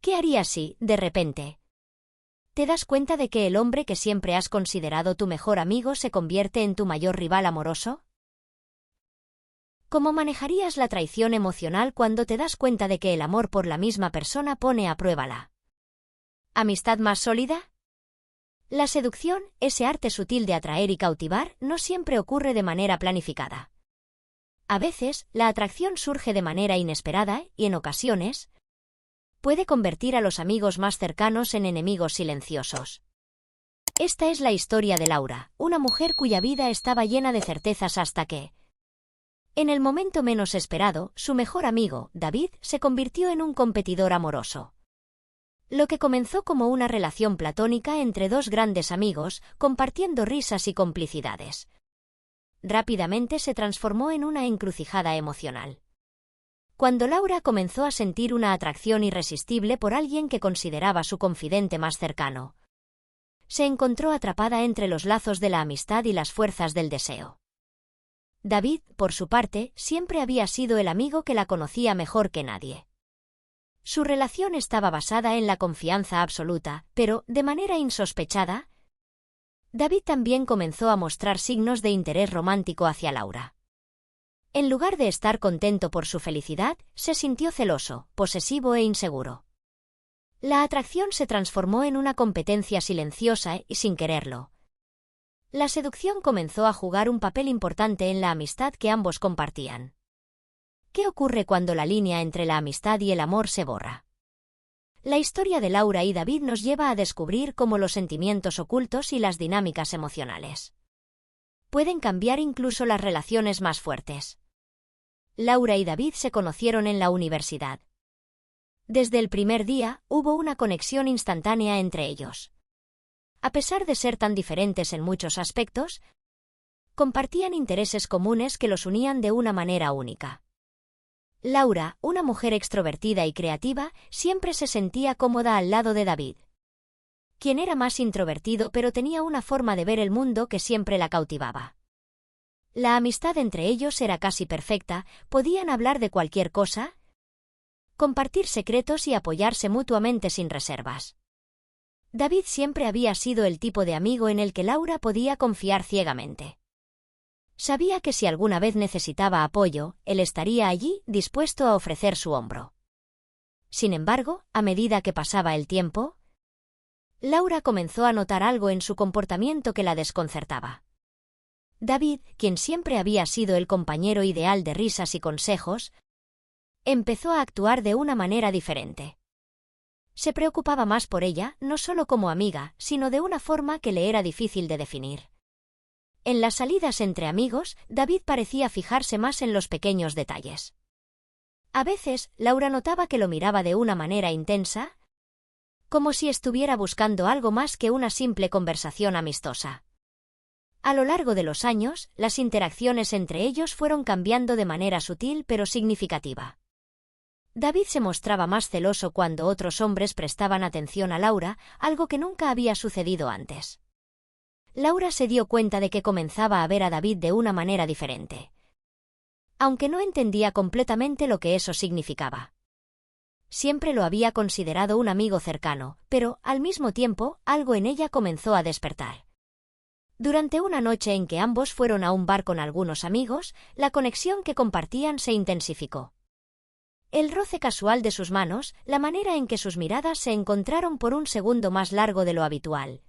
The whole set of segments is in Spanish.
¿Qué harías si, de repente, te das cuenta de que el hombre que siempre has considerado tu mejor amigo se convierte en tu mayor rival amoroso? ¿Cómo manejarías la traición emocional cuando te das cuenta de que el amor por la misma persona pone a prueba la amistad más sólida? La seducción, ese arte sutil de atraer y cautivar, no siempre ocurre de manera planificada. A veces, la atracción surge de manera inesperada y, en ocasiones, puede convertir a los amigos más cercanos en enemigos silenciosos. Esta es la historia de Laura, una mujer cuya vida estaba llena de certezas hasta que, en el momento menos esperado, su mejor amigo, David, se convirtió en un competidor amoroso. Lo que comenzó como una relación platónica entre dos grandes amigos, compartiendo risas y complicidades, rápidamente se transformó en una encrucijada emocional. Cuando Laura comenzó a sentir una atracción irresistible por alguien que consideraba su confidente más cercano, se encontró atrapada entre los lazos de la amistad y las fuerzas del deseo. David, por su parte, siempre había sido el amigo que la conocía mejor que nadie. Su relación estaba basada en la confianza absoluta, pero, de manera insospechada, David también comenzó a mostrar signos de interés romántico hacia Laura. En lugar de estar contento por su felicidad, se sintió celoso, posesivo e inseguro. La atracción se transformó en una competencia silenciosa y sin quererlo. La seducción comenzó a jugar un papel importante en la amistad que ambos compartían. ¿Qué ocurre cuando la línea entre la amistad y el amor se borra? La historia de Laura y David nos lleva a descubrir cómo los sentimientos ocultos y las dinámicas emocionales pueden cambiar incluso las relaciones más fuertes. Laura y David se conocieron en la universidad. Desde el primer día, hubo una conexión instantánea entre ellos. A pesar de ser tan diferentes en muchos aspectos, compartían intereses comunes que los unían de una manera única. Laura, una mujer extrovertida y creativa, siempre se sentía cómoda al lado de David, quien era más introvertido pero tenía una forma de ver el mundo que siempre la cautivaba. La amistad entre ellos era casi perfecta, podían hablar de cualquier cosa, compartir secretos y apoyarse mutuamente sin reservas. David siempre había sido el tipo de amigo en el que Laura podía confiar ciegamente. Sabía que si alguna vez necesitaba apoyo, él estaría allí, dispuesto a ofrecer su hombro. Sin embargo, a medida que pasaba el tiempo, Laura comenzó a notar algo en su comportamiento que la desconcertaba. David, quien siempre había sido el compañero ideal de risas y consejos, empezó a actuar de una manera diferente. Se preocupaba más por ella, no solo como amiga, sino de una forma que le era difícil de definir. En las salidas entre amigos, David parecía fijarse más en los pequeños detalles. A veces, Laura notaba que lo miraba de una manera intensa, como si estuviera buscando algo más que una simple conversación amistosa. A lo largo de los años, las interacciones entre ellos fueron cambiando de manera sutil pero significativa. David se mostraba más celoso cuando otros hombres prestaban atención a Laura, algo que nunca había sucedido antes. Laura se dio cuenta de que comenzaba a ver a David de una manera diferente, aunque no entendía completamente lo que eso significaba. Siempre lo había considerado un amigo cercano, pero, al mismo tiempo, algo en ella comenzó a despertar. Durante una noche en que ambos fueron a un bar con algunos amigos, la conexión que compartían se intensificó. El roce casual de sus manos, la manera en que sus miradas se encontraron por un segundo más largo de lo habitual.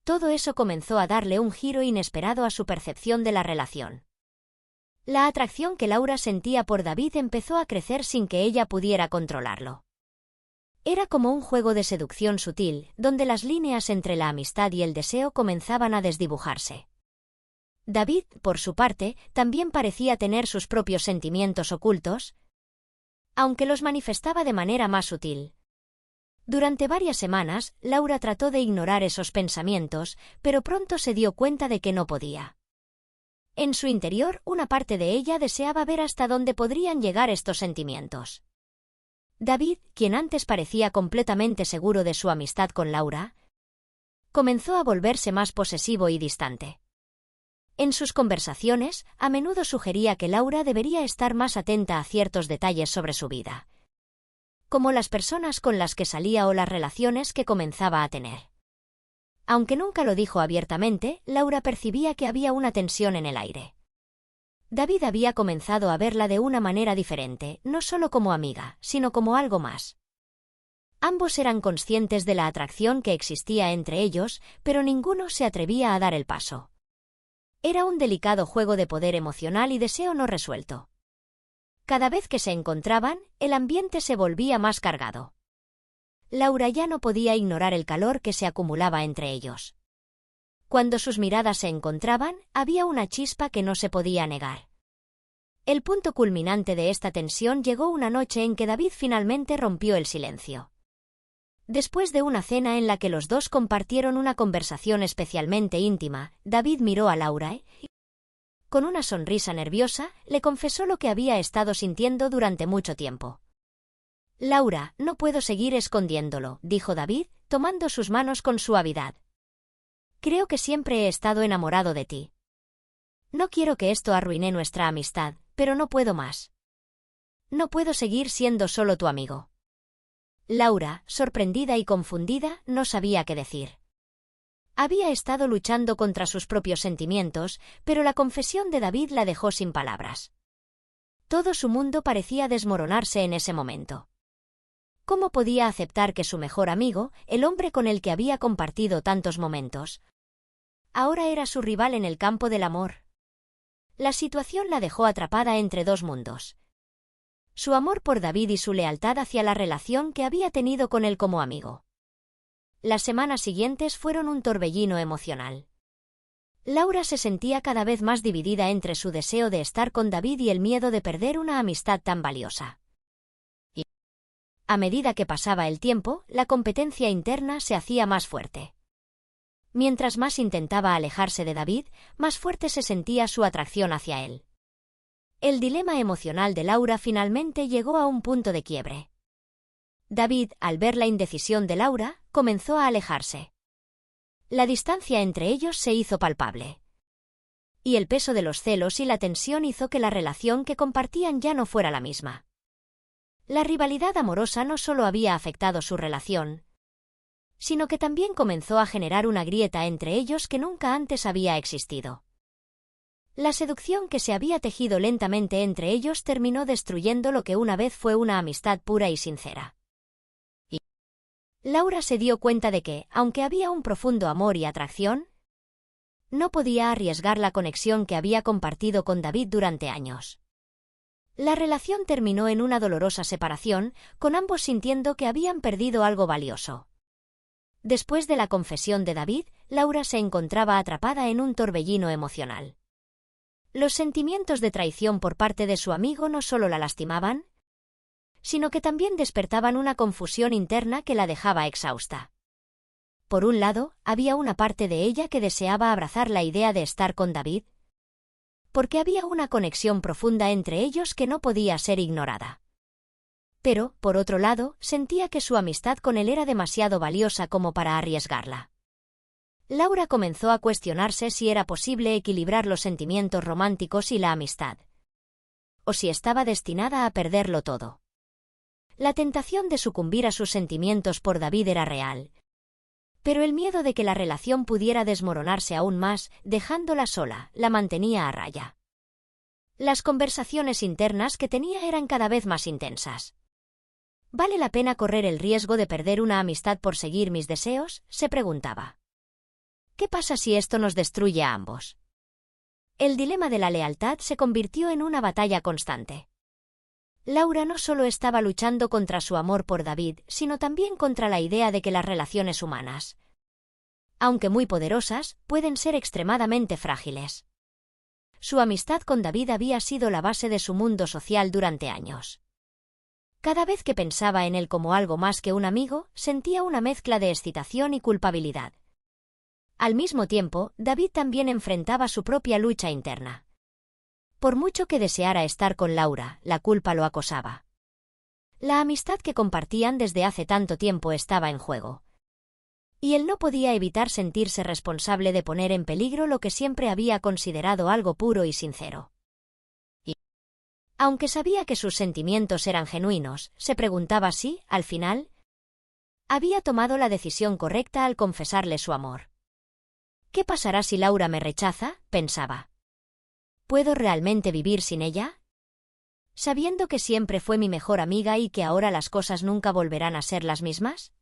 Todo eso comenzó a darle un giro inesperado a su percepción de la relación. La atracción que Laura sentía por David empezó a crecer sin que ella pudiera controlarlo. Era como un juego de seducción sutil, donde las líneas entre la amistad y el deseo comenzaban a desdibujarse. David, por su parte, también parecía tener sus propios sentimientos ocultos, aunque los manifestaba de manera más sutil. Durante varias semanas, Laura trató de ignorar esos pensamientos, pero pronto se dio cuenta de que no podía. En su interior, una parte de ella deseaba ver hasta dónde podrían llegar estos sentimientos. David, quien antes parecía completamente seguro de su amistad con Laura, comenzó a volverse más posesivo y distante. En sus conversaciones, a menudo sugería que Laura debería estar más atenta a ciertos detalles sobre su vida. como las personas con las que salía o las relaciones que comenzaba a tener. Aunque nunca lo dijo abiertamente, Laura percibía que había una tensión en el aire. David había comenzado a verla de una manera diferente, no solo como amiga, sino como algo más. Ambos eran conscientes de la atracción que existía entre ellos, pero ninguno se atrevía a dar el paso. Era un delicado juego de poder emocional y deseo no resuelto. Cada vez que se encontraban, el ambiente se volvía más cargado. Laura ya no podía ignorar el calor que se acumulaba entre ellos. Cuando sus miradas se encontraban, había una chispa que no se podía negar. El punto culminante de esta tensión llegó una noche en que David finalmente rompió el silencio. Después de una cena en la que los dos compartieron una conversación especialmente íntima, David miró a Laura y, con una sonrisa nerviosa, le confesó lo que había estado sintiendo durante mucho tiempo. «Laura, no puedo seguir escondiéndolo», dijo David, tomando sus manos con suavidad. «Creo que siempre he estado enamorado de ti. No quiero que esto arruine nuestra amistad, pero no puedo más. No puedo seguir siendo solo tu amigo». Laura, sorprendida y confundida, no sabía qué decir. Había estado luchando contra sus propios sentimientos, pero la confesión de David la dejó sin palabras. Todo su mundo parecía desmoronarse en ese momento. ¿Cómo podía aceptar que su mejor amigo, el hombre con el que había compartido tantos momentos, ahora era su rival en el campo del amor? La situación la dejó atrapada entre dos mundos. Su amor por David y su lealtad hacia la relación que había tenido con él como amigo. Las semanas siguientes fueron un torbellino emocional. Laura se sentía cada vez más dividida entre su deseo de estar con David y el miedo de perder una amistad tan valiosa. A medida que pasaba el tiempo, la competencia interna se hacía más fuerte. Mientras más intentaba alejarse de David, más fuerte se sentía su atracción hacia él. El dilema emocional de Laura finalmente llegó a un punto de quiebre. David, al ver la indecisión de Laura, comenzó a alejarse. La distancia entre ellos se hizo palpable. Y el peso de los celos y la tensión hizo que la relación que compartían ya no fuera la misma. La rivalidad amorosa no solo había afectado su relación, sino que también comenzó a generar una grieta entre ellos que nunca antes había existido. La seducción que se había tejido lentamente entre ellos terminó destruyendo lo que una vez fue una amistad pura y sincera. Y Laura se dio cuenta de que, aunque había un profundo amor y atracción, no podía arriesgar la conexión que había compartido con David durante años. La relación terminó en una dolorosa separación, con ambos sintiendo que habían perdido algo valioso. Después de la confesión de David, Laura se encontraba atrapada en un torbellino emocional. Los sentimientos de traición por parte de su amigo no solo la lastimaban, sino que también despertaban una confusión interna que la dejaba exhausta. Por un lado, había una parte de ella que deseaba abrazar la idea de estar con David, porque había una conexión profunda entre ellos que no podía ser ignorada. Pero, por otro lado, sentía que su amistad con él era demasiado valiosa como para arriesgarla. Laura comenzó a cuestionarse si era posible equilibrar los sentimientos románticos y la amistad, o si estaba destinada a perderlo todo. La tentación de sucumbir a sus sentimientos por David era real, pero el miedo de que la relación pudiera desmoronarse aún más, dejándola sola, la mantenía a raya. Las conversaciones internas que tenía eran cada vez más intensas. ¿Vale la pena correr el riesgo de perder una amistad por seguir mis deseos?, se preguntaba. ¿Qué pasa si esto nos destruye a ambos? El dilema de la lealtad se convirtió en una batalla constante. Laura no solo estaba luchando contra su amor por David, sino también contra la idea de que las relaciones humanas, aunque muy poderosas, pueden ser extremadamente frágiles. Su amistad con David había sido la base de su mundo social durante años. Cada vez que pensaba en él como algo más que un amigo, sentía una mezcla de excitación y culpabilidad. Al mismo tiempo, David también enfrentaba su propia lucha interna. Por mucho que deseara estar con Laura, la culpa lo acosaba. La amistad que compartían desde hace tanto tiempo estaba en juego. Y él no podía evitar sentirse responsable de poner en peligro lo que siempre había considerado algo puro y sincero. Aunque sabía que sus sentimientos eran genuinos, se preguntaba si, al final, había tomado la decisión correcta al confesarle su amor. ¿Qué pasará si Laura me rechaza?, pensaba. ¿Puedo realmente vivir sin ella? Sabiendo que siempre fue mi mejor amiga y que ahora las cosas nunca volverán a ser las mismas.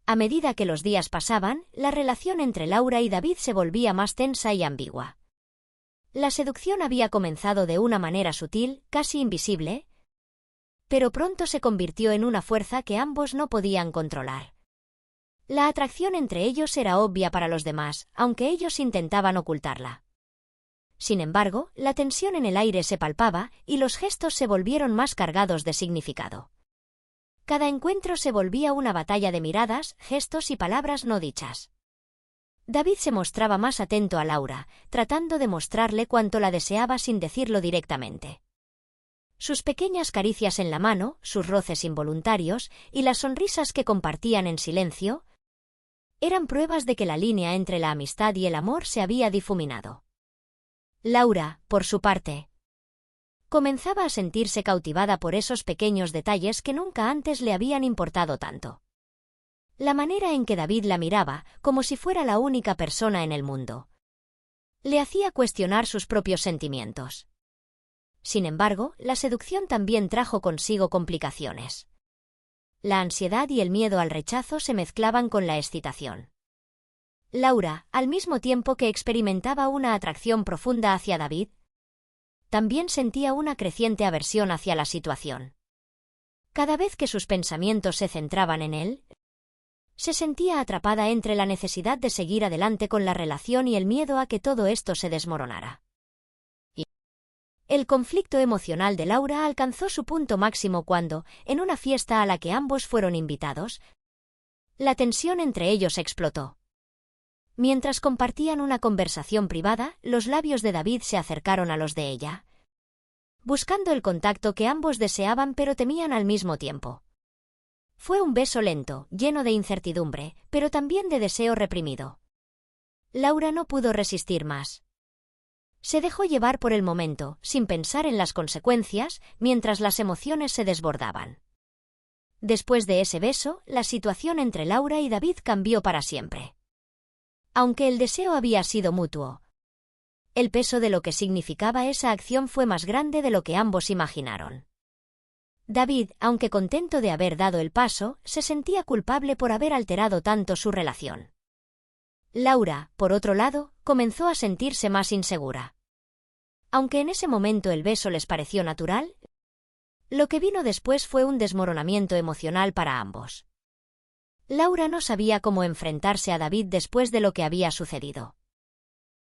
A medida que los días pasaban, la relación entre Laura y David se volvía más tensa y ambigua. La seducción había comenzado de una manera sutil, casi invisible, pero pronto se convirtió en una fuerza que ambos no podían controlar. La atracción entre ellos era obvia para los demás, aunque ellos intentaban ocultarla. Sin embargo, la tensión en el aire se palpaba y los gestos se volvieron más cargados de significado. Cada encuentro se volvía una batalla de miradas, gestos y palabras no dichas. David se mostraba más atento a Laura, tratando de mostrarle cuánto la deseaba sin decirlo directamente. Sus pequeñas caricias en la mano, sus roces involuntarios y las sonrisas que compartían en silencio eran pruebas de que la línea entre la amistad y el amor se había difuminado. Laura, por su parte, comenzaba a sentirse cautivada por esos pequeños detalles que nunca antes le habían importado tanto. La manera en que David la miraba, como si fuera la única persona en el mundo, le hacía cuestionar sus propios sentimientos. Sin embargo, la seducción también trajo consigo complicaciones. La ansiedad y el miedo al rechazo se mezclaban con la excitación. Laura, al mismo tiempo que experimentaba una atracción profunda hacia David, también sentía una creciente aversión hacia la situación. Cada vez que sus pensamientos se centraban en él, se sentía atrapada entre la necesidad de seguir adelante con la relación y el miedo a que todo esto se desmoronara. El conflicto emocional de Laura alcanzó su punto máximo cuando, en una fiesta a la que ambos fueron invitados, la tensión entre ellos explotó. Mientras compartían una conversación privada, los labios de David se acercaron a los de ella, buscando el contacto que ambos deseaban pero temían al mismo tiempo. Fue un beso lento, lleno de incertidumbre, pero también de deseo reprimido. Laura no pudo resistir más. Se dejó llevar por el momento, sin pensar en las consecuencias, mientras las emociones se desbordaban. Después de ese beso, la situación entre Laura y David cambió para siempre. Aunque el deseo había sido mutuo, el peso de lo que significaba esa acción fue más grande de lo que ambos imaginaron. David, aunque contento de haber dado el paso, se sentía culpable por haber alterado tanto su relación. Laura, por otro lado, comenzó a sentirse más insegura. Aunque en ese momento el beso les pareció natural, lo que vino después fue un desmoronamiento emocional para ambos. Laura no sabía cómo enfrentarse a David después de lo que había sucedido.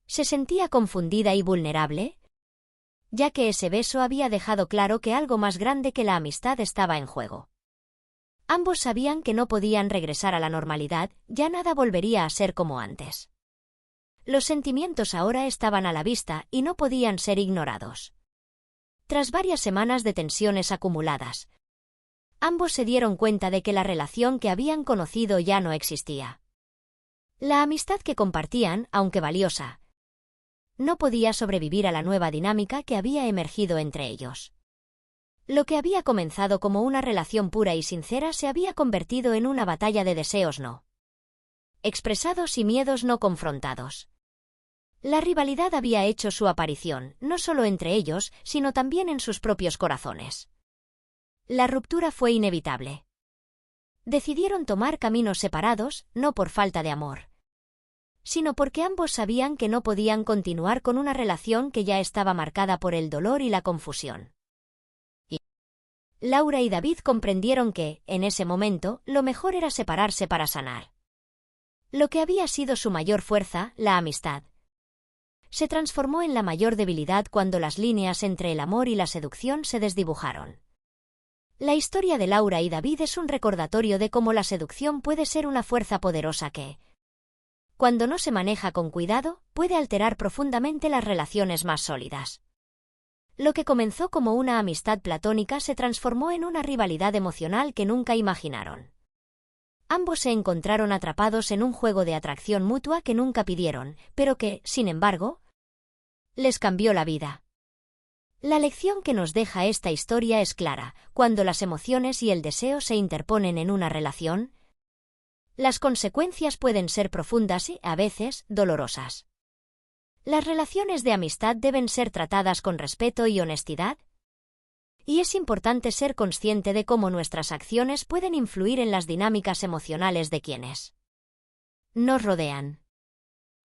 Se sentía confundida y vulnerable, ya que ese beso había dejado claro que algo más grande que la amistad estaba en juego. Ambos sabían que no podían regresar a la normalidad, ya nada volvería a ser como antes. Los sentimientos ahora estaban a la vista y no podían ser ignorados. Tras varias semanas de tensiones acumuladas, ambos se dieron cuenta de que la relación que habían conocido ya no existía. La amistad que compartían, aunque valiosa, no podía sobrevivir a la nueva dinámica que había emergido entre ellos. Lo que había comenzado como una relación pura y sincera se había convertido en una batalla de deseos no expresados y miedos no confrontados. La rivalidad había hecho su aparición, no solo entre ellos, sino también en sus propios corazones. La ruptura fue inevitable. Decidieron tomar caminos separados, no por falta de amor, sino porque ambos sabían que no podían continuar con una relación que ya estaba marcada por el dolor y la confusión. Laura y David comprendieron que, en ese momento, lo mejor era separarse para sanar. Lo que había sido su mayor fuerza, la amistad, se transformó en la mayor debilidad cuando las líneas entre el amor y la seducción se desdibujaron. La historia de Laura y David es un recordatorio de cómo la seducción puede ser una fuerza poderosa que, cuando no se maneja con cuidado, puede alterar profundamente las relaciones más sólidas. Lo que comenzó como una amistad platónica se transformó en una rivalidad emocional que nunca imaginaron. Ambos se encontraron atrapados en un juego de atracción mutua que nunca pidieron, pero que, sin embargo, les cambió la vida. La lección que nos deja esta historia es clara: cuando las emociones y el deseo se interponen en una relación, las consecuencias pueden ser profundas y, a veces, dolorosas. Las relaciones de amistad deben ser tratadas con respeto y honestidad, y es importante ser consciente de cómo nuestras acciones pueden influir en las dinámicas emocionales de quienes nos rodean.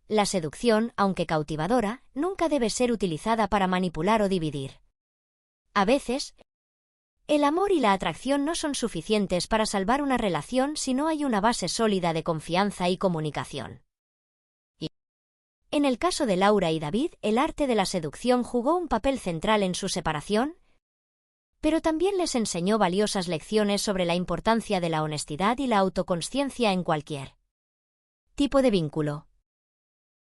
La seducción, aunque cautivadora, nunca debe ser utilizada para manipular o dividir. A veces, el amor y la atracción no son suficientes para salvar una relación si no hay una base sólida de confianza y comunicación. En el caso de Laura y David, el arte de la seducción jugó un papel central en su separación, pero también les enseñó valiosas lecciones sobre la importancia de la honestidad y la autoconsciencia en cualquier tipo de vínculo.